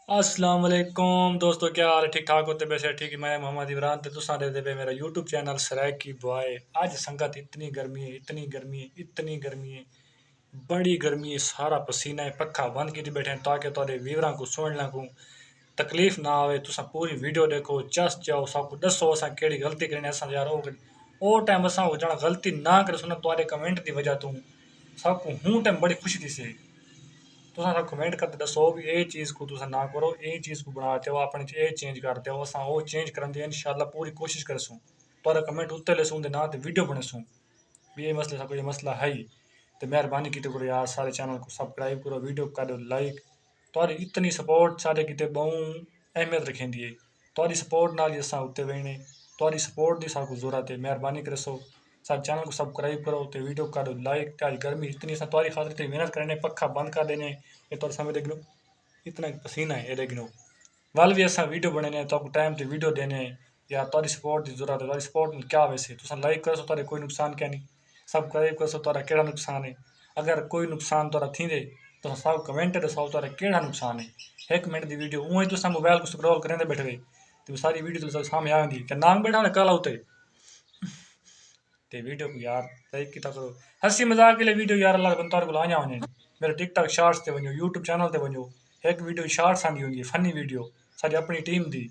अस्सलाम वालेकुम दोस्तों, क्या हाल है? ठीक ठाक होते वैसे ठीक। मैं मोहम्मद इमरान ते तुसा दे पे मेरा यूट्यूब चैनल सराय की बुआए। आज संगत इतनी गर्मी है, इतनी गर्मी है, इतनी गर्मी है, बड़ी गर्मी है। सारा पसीना है, पक्खा बंद की बैठे हैं ताकि तुहाडे व्यूअरां को सुनने को तकलीफ ना आवे। तुसा पूरी वीडियो देखो, चस जाओ, सबको दसो असां केड़ी गलती करनी। असां यार ओ टाइम असां जना गलती ना करे सुन तुहाडे कमेंट की वजह तू सबको हूँ टाइम बड़ी खुशी थी से। तुसां सब कमेंट करके दसो भी ये चीज़ को तुसां ना करो, ये चीज़ को बनाते हो अपने ये चेंज करते हो। असां वो चेंज करन दी इंशाल्लाह पूरी कोशिश करसूं। तुहाडा कमेंट उत्ते लेसूं दे ना ते वीडियो बनेसूं भी ये मसले सा कोई मसला है ही। तो मेहरबानी की करो यार, सारे चैनल को सब्सक्राइब करो, वीडियो करो लाइक। तुहाडी इतनी सपोर्ट सारे किते बहु अहमियत रखेंदी है। तुहाडी सपोर्ट नाल ही असां उत्ते वेने। तुहाडी सपोर्ट दी सानू जरूरत है। मेहरबानी करसो सारे चैनल को सब्सक्राइब करो तो वीडियो करो लाइक। आज गर्मी इतनी सा तुहाडी खातिर इतनी मेहनत करने, पक्खा बंद कर देने ये तुहाडे सामने देख लो, इतना पसीना है ये देख लो। वल भी असां वीडियो बनाने तो टाइम ते वीडियो देने या तुहाडी सपोर्ट की जरूरत है। तुहाडी सपोर्ट नाल क्या वैसे तुसां लाइक करो तुहाडे कोई नुकसान क्या नहीं, सब्सक्राइब करो तुहाडा केड़ा नुकसान है। अगर कोई नुकसान तुहाडा थींदे तो सब कमेंट दसो तुहाडा केड़ा नुकसान है। 1 मिनट की वीडियो ऊँ ही तुसां मोबाइल को स्क्रॉल करेंदे बैठे तो सारी वीडियो तुसां सामने आ जांदी। क्या नाम बैठा ना काला उत्ते ते वीडियो को यार लाइक किया करो। हंसी मजाक के लिए वीडियो यार अल्लाह बंदा को लाया वने मेरे टिकटॉक शॉर्ट्स ते वनो, यूट्यूब चैनल ते वनो। एक वीडियो शॉर्ट्स आंदी होंदी है फनी वीडियो सारी अपनी टीम दी।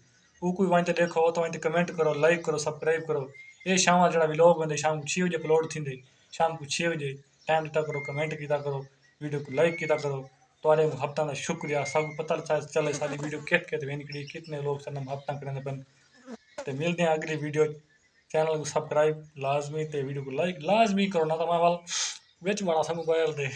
वो कोई वहीं देखो तो वहीं कमेंट करो, लाइक करो, सब्सक्राइब करो। ये शाम जरा व्लॉग बंदे शाम को 6 बजे अपलोड थींदे, शाम को 6 बजे टाइम दिता करो, कमेंट किया करो, वीडियो को लाइक किया करो। तुम्हारे हफ्ता का शुक्रिया। सब पता चले सारी वीडियो कित वेनिकड़ी कितने लोग सन हफ्ता करेंगे बन। तो मिलते हैं अगली वीडियो। चैनल को सब्सक्राइब लाजमी ते वीडियो को लाइक लाजमी करो ना तो मैं वाल विच बड़ा सा मोबाइल दे।